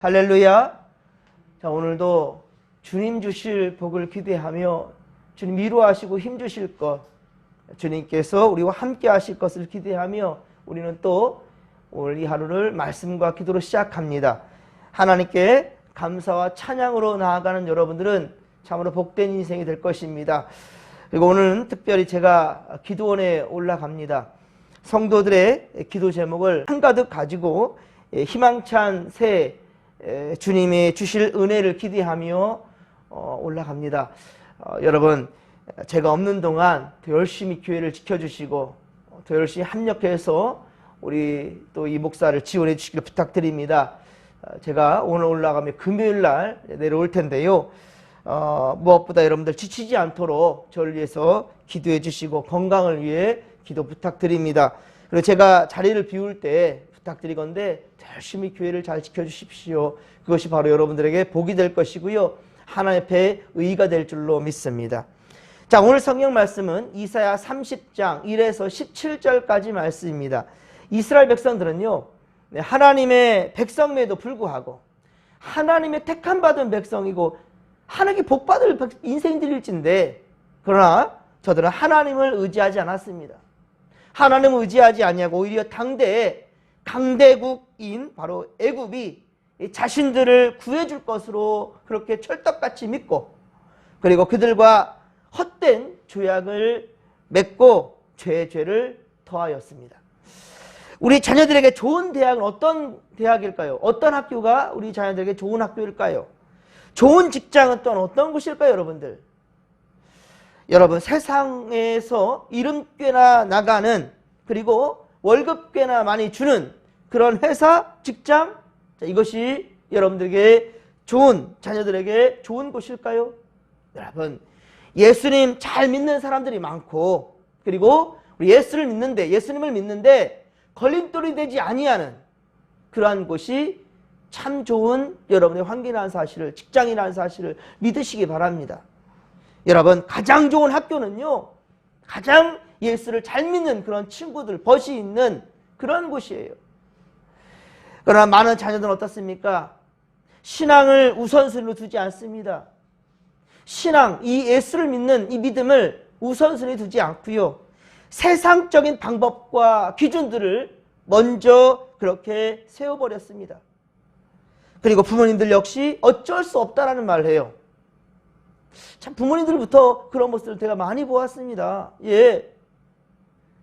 할렐루야. 자, 오늘도 주님 주실 복을 기대하며 주님 위로하시고 힘 주실 것, 주님께서 우리와 함께 하실 것을 기대하며 우리는 또 오늘 이 하루를 말씀과 기도로 시작합니다. 하나님께 감사와 찬양으로 나아가는 여러분들은 참으로 복된 인생이 될 것입니다. 그리고 오늘은 특별히 제가 기도원에 올라갑니다. 성도들의 기도 제목을 한가득 가지고 희망찬 새 주님이 주실 은혜를 기대하며 올라갑니다. 여러분, 제가 없는 동안 더 열심히 교회를 지켜주시고 더 열심히 합력해서 우리 또 이 목사를 지원해 주시길 부탁드립니다. 제가 오늘 올라가면 금요일 날 내려올 텐데요. 무엇보다 여러분들 지치지 않도록 저를 위해서 기도해 주시고 건강을 위해 기도 부탁드립니다. 그리고 제가 자리를 비울 때 부탁드리건데 열심히 교회를 잘 지켜주십시오. 그것이 바로 여러분들에게 복이 될 것이고요. 하나님 앞에 의의가 될 줄로 믿습니다. 자, 오늘 성경 말씀은 이사야 30장 1에서 17절까지 말씀입니다. 이스라엘 백성들은요, 하나님의 백성임에도 불구하고 하나님의 택함 받은 백성이고 하나님께 복받을 인생들일진데, 그러나 저들은 하나님을 의지하지 않았습니다. 하나님을 의지하지 아니하고 오히려 당대에 강대국인 바로 애굽이 자신들을 구해줄 것으로 그렇게 철떡같이 믿고, 그리고 그들과 헛된 조약을 맺고 죄를 더하였습니다. 우리 자녀들에게 좋은 대학은 어떤 대학일까요? 어떤 학교가 우리 자녀들에게 좋은 학교일까요? 좋은 직장은 또한 어떤 곳일까요, 여러분들? 여러분, 세상에서 이름꽤나 나가는, 그리고 월급 꽤나 많이 주는 그런 회사, 직장, 이것이 여러분들에게 좋은, 자녀들에게 좋은 곳일까요? 여러분, 예수님 잘 믿는 사람들이 많고, 그리고 우리 예수님을 믿는데 걸림돌이 되지 아니하는 그러한 곳이 참 좋은 여러분의 환경이라는 사실을, 직장이라는 사실을 믿으시기 바랍니다. 여러분, 가장 좋은 학교는요, 가장 예수를 잘 믿는 그런 친구들, 벗이 있는 그런 곳이에요. 그러나 많은 자녀들은 어떻습니까? 신앙을 우선순위로 두지 않습니다. 신앙, 이 예수를 믿는 이 믿음을 우선순위에 두지 않고요, 세상적인 방법과 기준들을 먼저 그렇게 세워버렸습니다. 그리고 부모님들 역시 어쩔 수 없다라는 말을 해요. 참, 부모님들부터 그런 모습을 제가 많이 보았습니다. 예,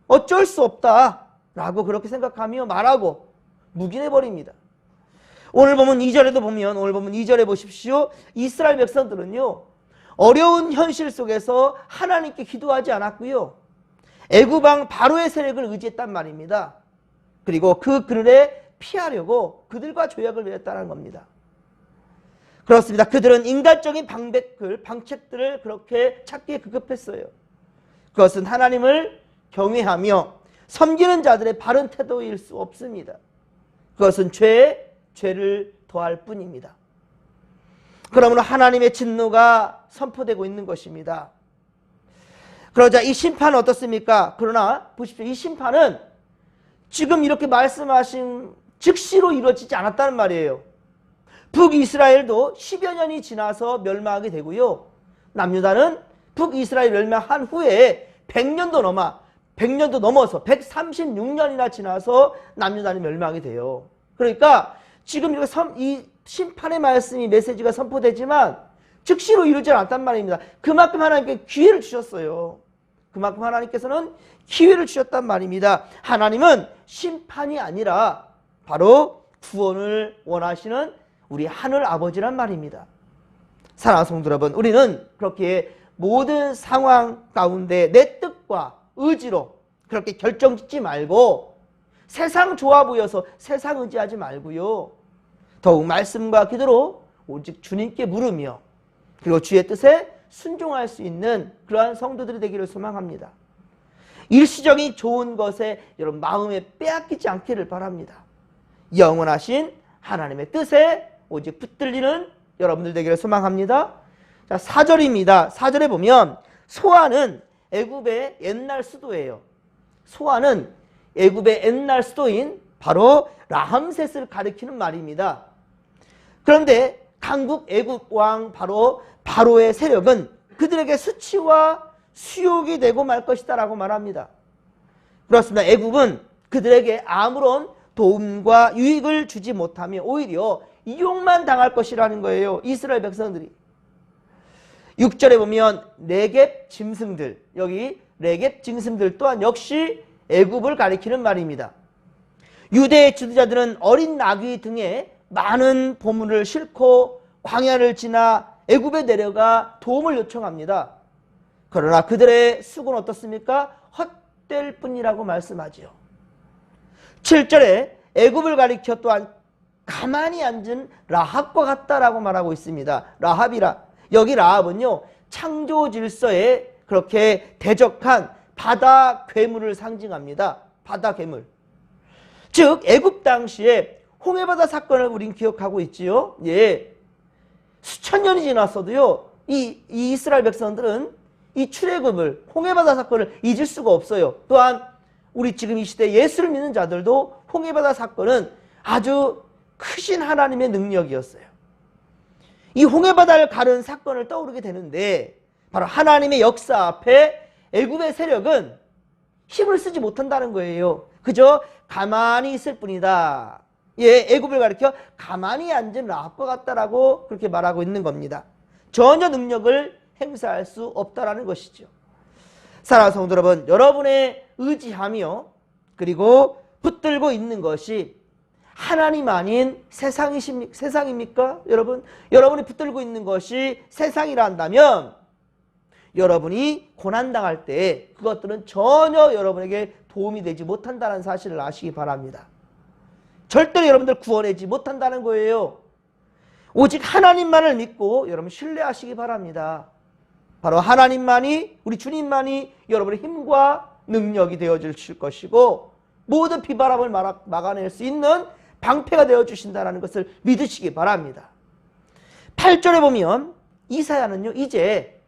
어쩔 수 없다라고 그렇게 생각하며 말하고 묵인해버립니다. 오늘 보면 2절에 보십시오. 이스라엘 백성들은요, 어려운 현실 속에서 하나님께 기도하지 않았고요, 애굽왕 바로의 세력을 의지했단 말입니다. 그리고 그 그늘에 피하려고 그들과 조약을 맺었다는 겁니다. 그렇습니다. 그들은 인간적인 방책들을 그렇게 찾기에 급급했어요. 그것은 하나님을 경외하며 섬기는 자들의 바른 태도일 수 없습니다. 그것은 죄를 더할 뿐입니다. 그러므로 하나님의 진노가 선포되고 있는 것입니다. 그러자 이 심판은 어떻습니까? 그러나 보십시오. 이 심판은 지금 이렇게 말씀하신 즉시로 이루어지지 않았다는 말이에요. 북이스라엘도 10여 년이 지나서 멸망하게 되고요, 남유다는 북이스라엘 멸망한 후에 100년도 넘어서 136년이나 지나서 남유다는 멸망이 돼요. 그러니까 지금 이렇게 이 심판의 말씀이, 메시지가 선포되지만 즉시로 이루어지지 않았단 말입니다. 그만큼 하나님께 기회를 주셨어요. 그만큼 하나님께서는 기회를 주셨단 말입니다. 하나님은 심판이 아니라 바로 구원을 원하시는 우리 하늘 아버지란 말입니다. 사랑하는 성도 여러분, 우리는 그렇게 모든 상황 가운데 내 뜻과 의지로 그렇게 결정짓지 말고, 세상 좋아 보여서 세상 의지하지 말고요, 더욱 말씀과 기도로 오직 주님께 물으며, 그리고 주의 뜻에 순종할 수 있는 그러한 성도들이 되기를 소망합니다. 일시적인 좋은 것에 여러분 마음에 빼앗기지 않기를 바랍니다. 영원하신 하나님의 뜻에 오직 붙들리는 여러분들 되기를 소망합니다. 자, 4절입니다. 4절에 보면 소아는 애굽의 옛날 수도예요. 소아는 애굽의 옛날 수도인 바로 라함셋을 가리키는 말입니다. 그런데 강국 애굽 왕 바로의 세력은 그들에게 수치와 수욕이 되고 말 것이다 라고 말합니다. 그렇습니다. 애굽은 그들에게 아무런 도움과 유익을 주지 못하며 오히려 이용만 당할 것이라는 거예요. 이스라엘 백성들이. 6절에 보면 레겝 짐승들, 여기 레겝 짐승들 또한 역시 애굽을 가리키는 말입니다. 유대의 지도자들은 어린 나귀 등에 많은 보물을 싣고 광야를 지나 애굽에 내려가 도움을 요청합니다. 그러나 그들의 수고는 어떻습니까? 헛될 뿐이라고 말씀하지요. 7절에 애굽을 가리켜 또한 가만히 앉은 라합과 같다라고 말하고 있습니다. 라합이라, 여기 라합은요 창조 질서에 그렇게 대적한 바다 괴물을 상징합니다. 바다 괴물. 즉 애굽 당시에 홍해바다 사건을 우린 기억하고 있지요. 예, 수천 년이 지났어도요 이 이스라엘 백성들은 이 출애굽을, 홍해바다 사건을 잊을 수가 없어요. 또한 우리 지금 이 시대 예수를 믿는 자들도 홍해바다 사건은 아주 크신 하나님의 능력이었어요. 이 홍해바다를 가른 사건을 떠오르게 되는데 바로 하나님의 역사 앞에 애굽의 세력은 힘을 쓰지 못한다는 거예요. 그저 가만히 있을 뿐이다. 예, 애굽을 가리켜 가만히 앉은 라합과 같다라고 그렇게 말하고 있는 겁니다. 전혀 능력을 행사할 수 없다라는 것이죠. 사랑하는 성도 여러분, 여러분의 의지하며 그리고 붙들고 있는 것이 하나님 아닌 세상입니까? 여러분이 붙들고 있는 것이 세상이라 한다면 여러분이 고난당할 때 그것들은 전혀 여러분에게 도움이 되지 못한다는 사실을 아시기 바랍니다. 절대로 여러분들 구원하지 못한다는 거예요. 오직 하나님만을 믿고 여러분 신뢰하시기 바랍니다. 바로 하나님만이, 우리 주님만이 여러분의 힘과 능력이 되어주실 것이고 모든 비바람을 막아낼 수 있는 방패가 되어주신다는 것을 믿으시기 바랍니다. 8절에 보면 이사야는요 이제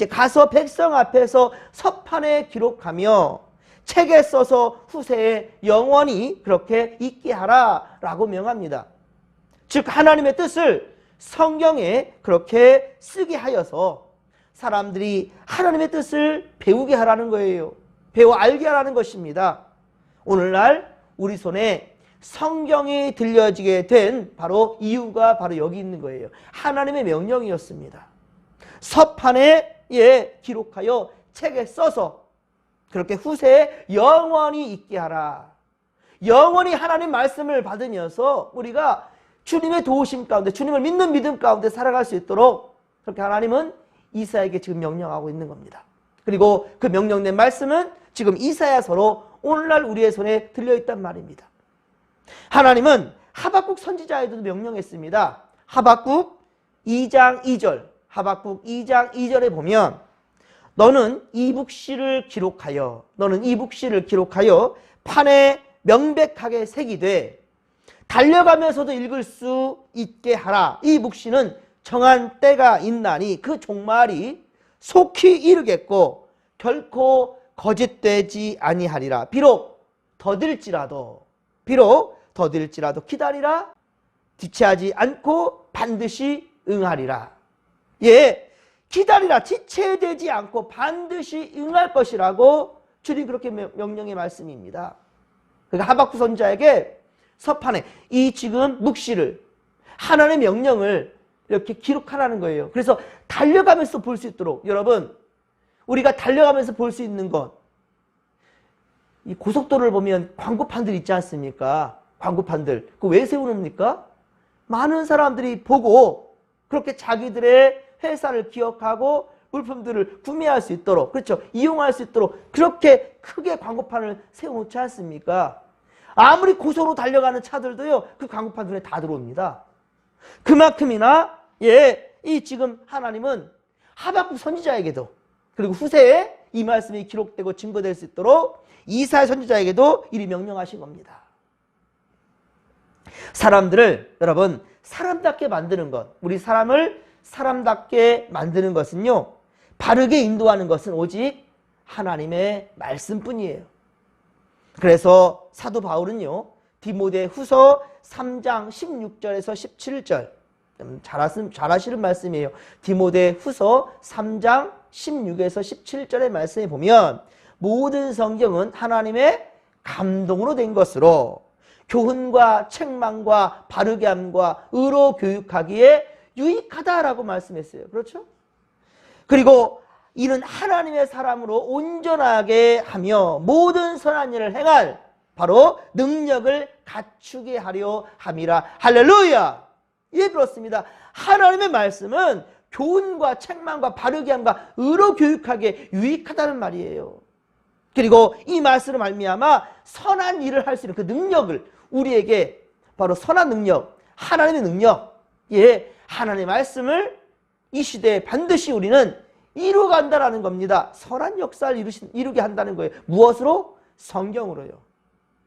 가서 백성 앞에서 서판에 기록하며 책에 써서 후세에 영원히 그렇게 있게 하라 라고 명합니다. 즉 하나님의 뜻을 성경에 그렇게 쓰게 하여서 사람들이 하나님의 뜻을 배우게 하라는 거예요. 배워 알게 하라는 것입니다. 오늘날 우리 손에 성경이 들려지게 된 바로 이유가 바로 여기 있는 거예요. 하나님의 명령이었습니다. 서판에 기록하여 책에 써서 그렇게 후세에 영원히 있게 하라. 영원히 하나님 말씀을 받으면서 우리가 주님의 도우심 가운데, 주님을 믿는 믿음 가운데 살아갈 수 있도록 그렇게 하나님은 이사야에게 지금 명령하고 있는 겁니다. 그리고 그 명령된 말씀은 지금 이사야서로 오늘날 우리의 손에 들려있단 말입니다. 하나님은 하박국 선지자에도 명령했습니다. 하박국 2장 2절, 하박국 2장 2절에 보면 너는 이 묵시를 기록하여 판에 명백하게 새기되 달려가면서도 읽을 수 있게 하라. 이 묵시는 정한 때가 있나니 그 종말이 속히 이르겠고 결코 거짓되지 아니하리라. 비록 더딜지라도 기다리라. 지체하지 않고 반드시 응하리라. 예, 기다리라. 지체되지 않고 반드시 응할 것이라고 주님 그렇게 명령의 말씀입니다. 그러니까 하박국 선지자에게 서판에 이 지금 묵시를, 하나님의 명령을 이렇게 기록하라는 거예요. 그래서 달려가면서 볼 수 있도록, 여러분 우리가 달려가면서 볼 수 있는 것, 이 고속도로를 보면 광고판들 있지 않습니까? 광고판들. 그거 왜 세우는입니까? 많은 사람들이 보고 그렇게 자기들의 회사를 기억하고 물품들을 구매할 수 있도록, 그렇죠, 이용할 수 있도록 그렇게 크게 광고판을 세워놓지 않습니까? 아무리 고속으로 달려가는 차들도요 그 광고판 눈에 다 들어옵니다. 그만큼이나 이 지금 하나님은 하박국 선지자에게도 그리고 후세에 이 말씀이 기록되고 증거될 수 있도록 이사야 선지자에게도 이리 명령하신 겁니다. 사람들을, 여러분, 사람답게 만드는 것, 우리 사람을 사람답게 만드는 것은요, 바르게 인도하는 것은 오직 하나님의 말씀뿐이에요. 그래서 사도 바울은요 디모데 후서 3장 16절에서 17절, 잘하시는 말씀이에요. 디모데 후서 3장 16에서 17절의 말씀에 보면 모든 성경은 하나님의 감동으로 된 것으로 교훈과 책망과 바르게 함과 의로 교육하기에 유익하다라고 말씀했어요. 그렇죠? 그리고 이는 하나님의 사람으로 온전하게 하며 모든 선한 일을 행할 바로 능력을 갖추게 하려 함이라. 할렐루야! 예, 그렇습니다. 하나님의 말씀은 교훈과 책망과 바르게 함과 의로 교육하기에 유익하다는 말이에요. 그리고 이 말씀으로 말미암아 선한 일을 할 수 있는 그 능력을 우리에게 바로 선한 능력, 하나님의 능력, 예, 하나님의 말씀을 이 시대에 반드시 우리는 이루어간다라는 겁니다. 선한 역사를 이루게 한다는 거예요. 무엇으로? 성경으로요.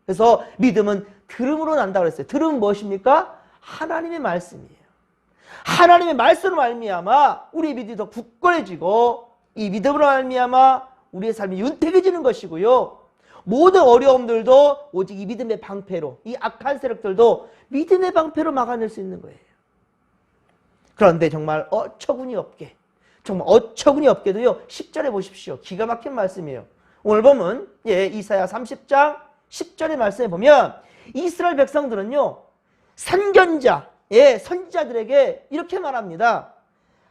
그래서 믿음은 들음으로 난다고 그랬어요. 들음은 무엇입니까? 하나님의 말씀이에요. 하나님의 말씀으로 말미암아 우리의 믿음이 더 굳건해지고 이 믿음으로 말미암아 우리의 삶이 윤택해지는 것이고요. 모든 어려움들도 오직 이 믿음의 방패로, 이 악한 세력들도 믿음의 방패로 막아낼 수 있는 거예요. 그런데 정말 어처구니 없게도요. 10절에 보십시오. 기가 막힌 말씀이에요. 오늘 보면 이사야 30장 10절의 말씀에 보면 이스라엘 백성들은요, 선견자, 선지자들에게 이렇게 말합니다.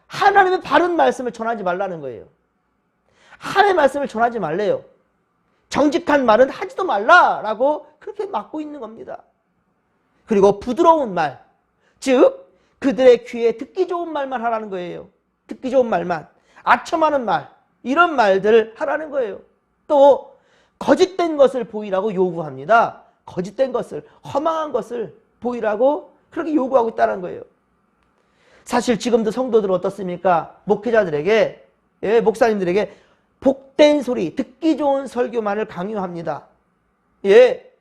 하나님의 바른 말씀을 전하지 말라는 거예요. 하나님의 말씀을 전하지 말래요. 정직한 말은 하지도 말라라고 그렇게 막고 있는 겁니다. 그리고 부드러운 말, 즉 그들의 귀에 듣기 좋은 말만 하라는 거예요. 듣기 좋은 말만, 아첨하는 말, 이런 말들을 하라는 거예요. 또 거짓된 것을 보이라고 요구합니다. 거짓된 것을, 허망한 것을 보이라고 그렇게 요구하고 있다는 거예요. 사실 지금도 성도들은 어떻습니까? 목회자들에게, 목사님들에게 복된 소리, 듣기 좋은 설교만을 강요합니다.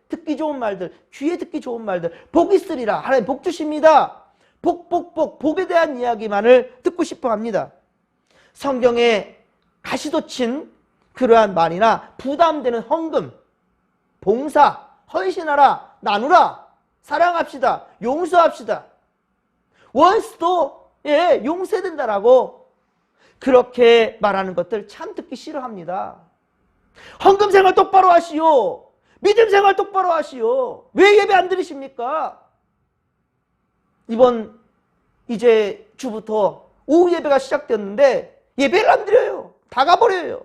듣기 좋은 말들, 귀에 듣기 좋은 말들, 복 있으리라, 하나님 복 주십니다. 복에 대한 이야기만을 듣고 싶어 합니다. 성경에 가시도 친 그러한 말이나 부담되는 헌금, 봉사, 헌신하라, 나누라, 사랑합시다, 용서합시다. 원수도 용서해야 된다라고 그렇게 말하는 것들 참 듣기 싫어합니다. 헌금 생활 똑바로 하시오. 믿음 생활 똑바로 하시오. 왜 예배 안 드리십니까? 이번 이제 주부터 오후 예배가 시작됐는데 예배를 안 드려요. 다 가버려요.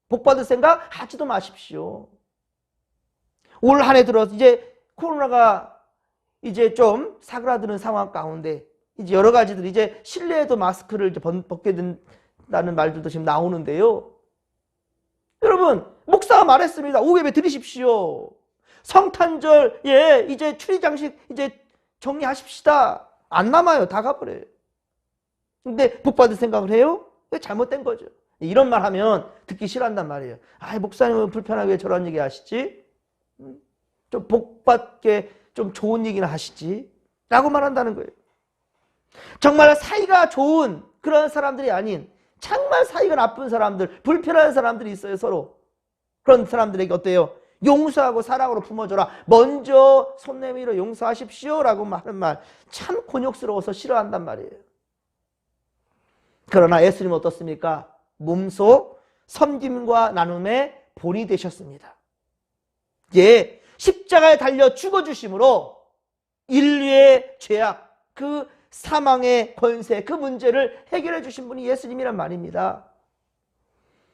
복 받을 생각 하지도 마십시오. 올 한 해 들어서 이제 코로나가 이제 좀 사그라드는 상황 가운데 이제 여러 가지들 이제 실내에도 마스크를 이제 벗게 된다는 말들도 지금 나오는데요. 여러분, 목사가 말했습니다. 오후 예배 드리십시오. 성탄절, 이제 추리 장식 이제 정리하십시다. 안 남아요. 다 가버려요. 근데 복 받을 생각을 해요? 잘못된 거죠. 이런 말 하면 듣기 싫어한단 말이에요. 목사님은 불편하게 왜 저런 얘기 하시지? 좀 복 받게 좀 좋은 얘기나 하시지? 라고 말한다는 거예요. 정말 사이가 좋은 그런 사람들이 아닌 정말 사이가 나쁜 사람들, 불편한 사람들이 있어요. 서로. 그런 사람들에게 어때요? 용서하고 사랑으로 품어줘라. 먼저 손 내밀어 용서하십시오 라고 하는 말 참 곤욕스러워서 싫어한단 말이에요. 그러나 예수님은 어떻습니까? 몸소 섬김과 나눔의 본이 되셨습니다. 십자가에 달려 죽어주심으로 인류의 죄악, 그 사망의 권세, 그 문제를 해결해 주신 분이 예수님이란 말입니다.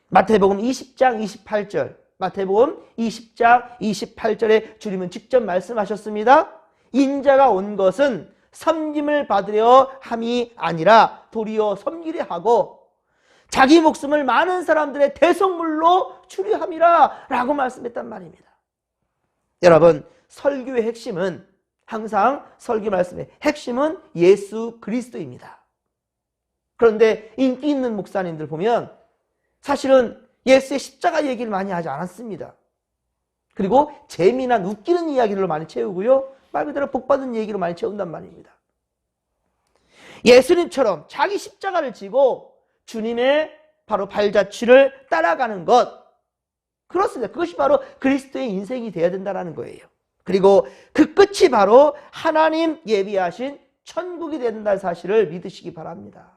마태복음 20장 28절, 마태복음 20장 28절에 주님은 직접 말씀하셨습니다. 인자가 온 것은 섬김을 받으려 함이 아니라 도리어 섬기려 하고 자기 목숨을 많은 사람들의 대속물로 주려 함이라 라고 말씀했단 말입니다. 여러분, 설교의 핵심은 항상 설교 말씀의 핵심은 예수 그리스도입니다. 그런데 인기 있는 목사님들 보면 사실은 예수의 십자가 얘기를 많이 하지 않았습니다. 그리고 재미난 웃기는 이야기로 많이 채우고요. 말 그대로 복받은 얘기로 많이 채운단 말입니다. 예수님처럼 자기 십자가를 지고 주님의 바로 발자취를 따라가는 것, 그렇습니다. 그것이 바로 그리스도의 인생이 되어야 된다는 거예요. 그리고 그 끝이 바로 하나님 예비하신 천국이 된다는 사실을 믿으시기 바랍니다.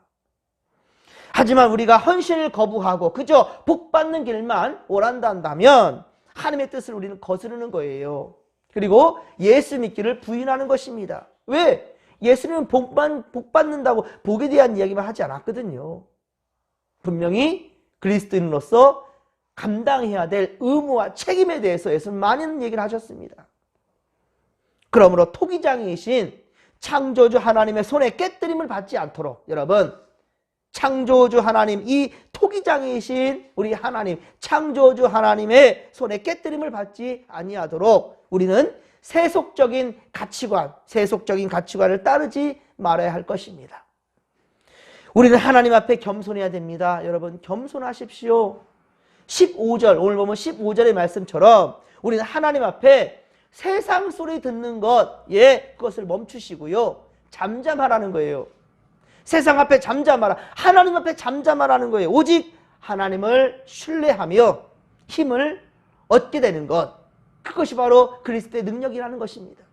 하지만 우리가 헌신을 거부하고 그저 복받는 길만 오란다 한다면 하나님의 뜻을 우리는 거스르는 거예요. 그리고 예수 믿기를 부인하는 것입니다. 왜? 예수님은 복받는다고 복에 대한 이야기만 하지 않았거든요. 분명히 그리스도인으로서 감당해야 될 의무와 책임에 대해서 예수는 많은 얘기를 하셨습니다. 그러므로 토기장이신 창조주 하나님의 손에 깨뜨림을 받지 않도록 여러분, 창조주 하나님, 이 토기장이신 우리 하나님, 창조주 하나님의 손에 깨뜨림을 받지 아니하도록 우리는 세속적인 가치관을 따르지 말아야 할 것입니다. 우리는 하나님 앞에 겸손해야 됩니다. 여러분, 겸손하십시오. 15절, 오늘 보면 15절의 말씀처럼 우리는 하나님 앞에 세상 소리 듣는 것, 그것을 멈추시고요. 잠잠하라는 거예요. 세상 앞에 잠잠하라. 하나님 앞에 잠잠하라는 거예요. 오직 하나님을 신뢰하며 힘을 얻게 되는 것. 그것이 바로 그리스도의 능력이라는 것입니다.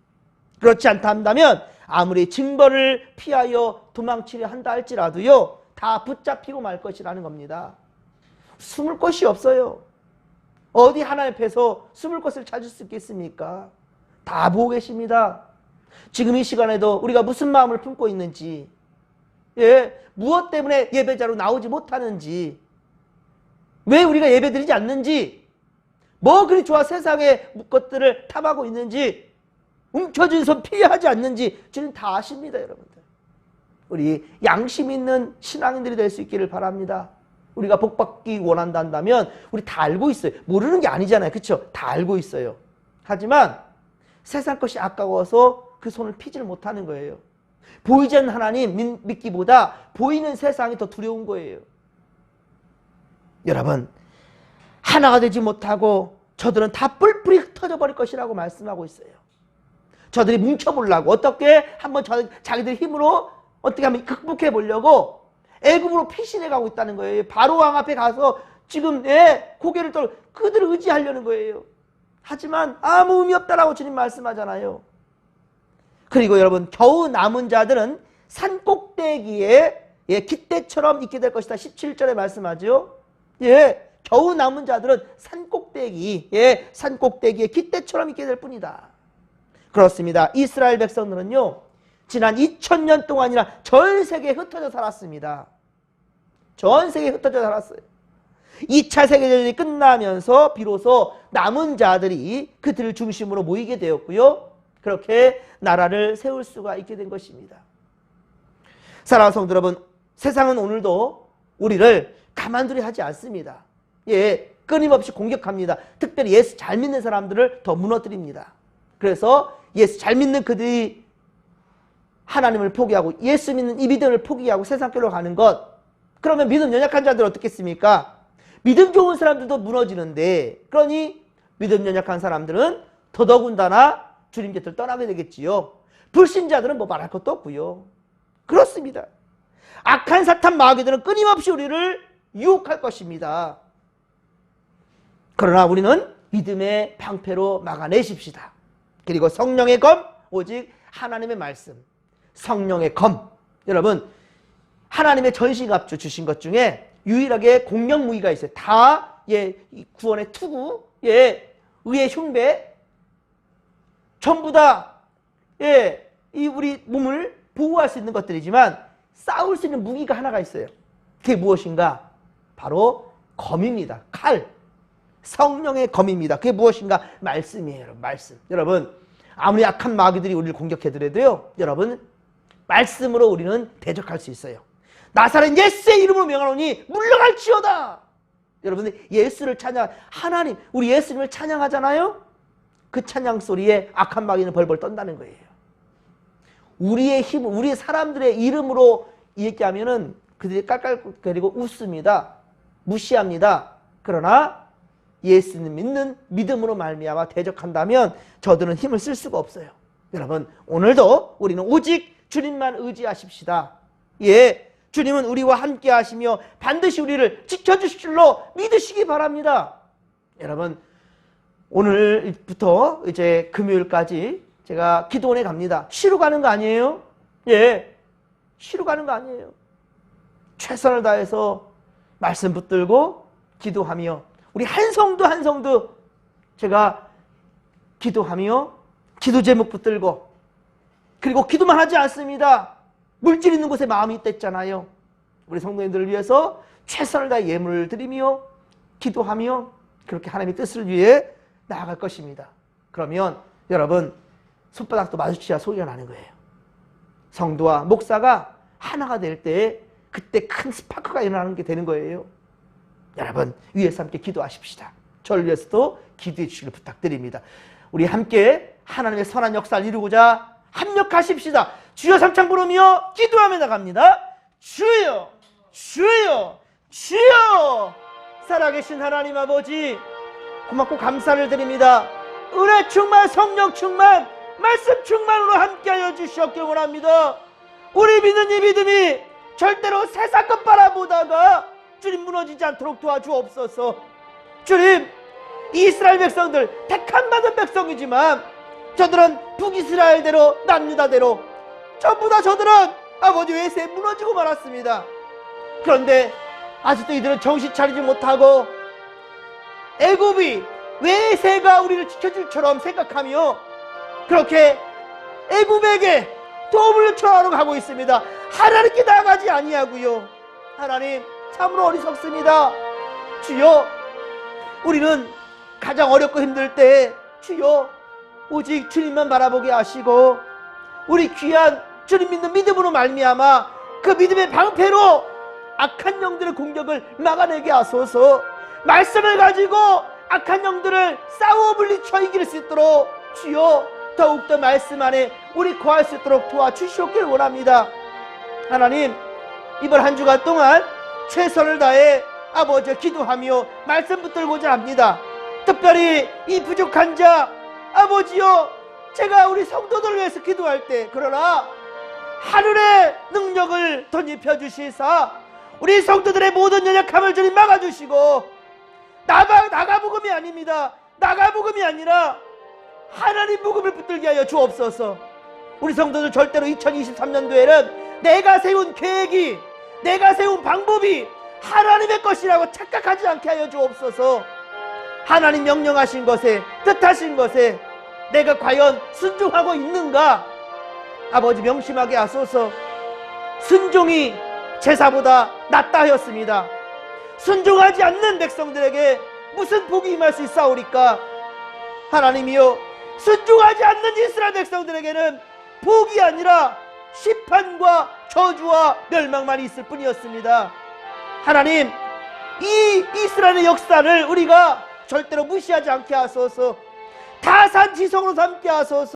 그렇지 않다 한다면 아무리 징벌을 피하여 도망치려 한다 할지라도요. 다 붙잡히고 말 것이라는 겁니다. 숨을 곳이 없어요. 어디 하나님 앞에서 숨을 곳을 찾을 수 있겠습니까? 다 보고 계십니다. 지금 이 시간에도 우리가 무슨 마음을 품고 있는지, 무엇 때문에 예배자로 나오지 못하는지, 왜 우리가 예배드리지 않는지, 뭐 그리 좋아 세상의 것들을 탐하고 있는지, 움켜쥔 손 피하지 않는지 주님 다 아십니다. 여러분들, 우리 양심 있는 신앙인들이 될 수 있기를 바랍니다. 우리가 복받기 원한다 한다면 우리 다 알고 있어요. 모르는 게 아니잖아요. 그렇죠? 다 알고 있어요. 하지만 세상 것이 아까워서 그 손을 피질 못하는 거예요. 보이지 않는 하나님 믿기보다 보이는 세상이 더 두려운 거예요. 여러분, 하나가 되지 못하고 저들은 다 뿔뿔이 흩어져 버릴 것이라고 말씀하고 있어요. 저들이 뭉쳐보려고 어떻게 한번 자기들 힘으로 어떻게 하면 극복해 보려고 애굽으로 피신해 가고 있다는 거예요. 바로 왕 앞에 가서 지금 고개를 떨어 그들을 의지하려는 거예요. 하지만 아무 의미 없다라고 주님 말씀하잖아요. 그리고 여러분, 겨우 남은 자들은 산 꼭대기에 깃대처럼 있게 될 것이다. 17절에 말씀하죠. 겨우 남은 자들은 산 꼭대기에 깃대처럼 있게 될 뿐이다. 그렇습니다. 이스라엘 백성들은요, 지난 2000년 동안이나 전 세계에 흩어져 살았습니다. 전 세계에 흩어져 살았어요. 2차 세계대전이 끝나면서 비로소 남은 자들이 그들을 중심으로 모이게 되었고요. 그렇게 나라를 세울 수가 있게 된 것입니다. 사랑하는 성도 여러분, 세상은 오늘도 우리를 가만두리 하지 않습니다. 끊임없이 공격합니다. 특별히 예수 잘 믿는 사람들을 더 무너뜨립니다. 그래서 예수 잘 믿는 그들이 하나님을 포기하고 예수 믿는 이 믿음을 포기하고 세상길로 가는 것, 그러면 믿음 연약한 자들 어떻겠습니까? 믿음 좋은 사람들도 무너지는데, 그러니 믿음 연약한 사람들은 더더군다나 주님 곁을 떠나게 되겠지요. 불신자들은 뭐 말할 것도 없고요. 그렇습니다. 악한 사탄 마귀들은 끊임없이 우리를 유혹할 것입니다. 그러나 우리는 믿음의 방패로 막아내십시다. 그리고 성령의 검, 오직 하나님의 말씀, 성령의 검. 여러분, 하나님의 전신갑주 주신 것 중에 유일하게 공격 무기가 있어요. 다 구원의 투구, 의의 흉배, 전부 다 이 우리 몸을 보호할 수 있는 것들이지만 싸울 수 있는 무기가 하나가 있어요. 그게 무엇인가? 바로 검입니다. 칼. 성령의 검입니다. 그게 무엇인가? 말씀이에요. 말씀. 여러분, 아무리 악한 마귀들이 우리를 공격해더라도요, 여러분, 말씀으로 우리는 대적할 수 있어요. 나사렛 예수의 이름으로 명하노니 물러갈지어다. 여러분들, 예수를 찬양, 하나님, 우리 예수님을 찬양하잖아요. 그 찬양 소리에 악한 마귀는 벌벌 떤다는 거예요. 우리의 힘, 우리 사람들의 이름으로 얘기하면은 그들이 깔깔거리고 웃습니다. 무시합니다. 그러나 예수님 믿는 믿음으로 말미암아 대적한다면 저들은 힘을 쓸 수가 없어요. 여러분, 오늘도 우리는 오직 주님만 의지하십시다. 주님은 우리와 함께 하시며 반드시 우리를 지켜주실 줄로 믿으시기 바랍니다. 여러분, 오늘부터 이제 금요일까지 제가 기도원에 갑니다. 쉬러 가는 거 아니에요? 예, 쉬러 가는 거 아니에요. 최선을 다해서 말씀 붙들고 기도하며, 우리 한 성도 한 성도 제가 기도하며 기도 제목 붙들고, 그리고 기도만 하지 않습니다. 물질 있는 곳에 마음이 있댔잖아요. 우리 성도님들을 위해서 최선을 다해 예물을 드리며 기도하며 그렇게 하나님의 뜻을 위해 나아갈 것입니다. 그러면 여러분, 손바닥도 마주치야 소리가 나는 거예요. 성도와 목사가 하나가 될 때 그때 큰 스파크가 일어나는 게 되는 거예요. 여러분, 위에서 함께 기도하십시다. 저를 위해서도 기도해 주시길 부탁드립니다. 우리 함께 하나님의 선한 역사를 이루고자 합력하십시다. 주여 삼창 부르며 기도하며 나갑니다. 주여, 주여, 주여. 살아계신 하나님 아버지, 고맙고 감사를 드립니다. 은혜 충만, 성령 충만, 말씀 충만으로 함께하여 주시옵길 원합니다. 우리 믿는 이 믿음이 절대로 세상 것 바라보다가 주님 무너지지 않도록 도와주옵소서. 주님, 이스라엘 백성들 택함 받은 백성이지만 저들은 북이스라엘대로 남유다대로 전부 다 저들은 아버지 외세에 무너지고 말았습니다. 그런데 아직도 이들은 정신 차리지 못하고 애굽이 외세가 우리를 지켜줄 처럼 생각하며 그렇게 애굽에게 도움을 요청하러 가고 있습니다. 하나님께 나아가지 아니하고요. 하나님, 참으로 어리석습니다. 주여, 우리는 가장 어렵고 힘들 때 주여 오직 주님만 바라보게 하시고 우리 귀한 주님 믿는 믿음으로 말미암아 그 믿음의 방패로 악한 영들의 공격을 막아내게 하소서. 말씀을 가지고 악한 영들을 싸워 물리쳐 이길 수 있도록 주여 더욱더 말씀 안에 우리 거할 수 있도록 도와주시옵길 원합니다. 하나님, 이번 한 주간 동안 최선을 다해 아버지 기도하며 말씀 붙들고자 합니다. 특별히 이 부족한 자 아버지여, 제가 우리 성도들을 위해서 기도할 때 그러나 하늘의 능력을 덧입혀 주시사 우리 성도들의 모든 연약함을 주님 막아주시고 나가복음이 아닙니다. 나가복음이 아니라 하나님 복음을 붙들게 하여 주옵소서. 우리 성도들 절대로 2023년도에는 내가 세운 계획이, 내가 세운 방법이 하나님의 것이라고 착각하지 않게 하여 주옵소서. 하나님 명령하신 것에, 뜻하신 것에 내가 과연 순종하고 있는가 아버지 명심하게 하소서. 순종이 제사보다 낫다 하였습니다. 순종하지 않는 백성들에게 무슨 복이 임할 수 있사오리까. 하나님이여, 순종하지 않는 이스라엘 백성들에게는 복이 아니라 심판과 저주와 멸망만 있을 뿐이었습니다. 하나님, 이 이스라엘의 역사를 우리가 절대로 무시하지 않게 하소서. 타산지성으로 삼게 하소서.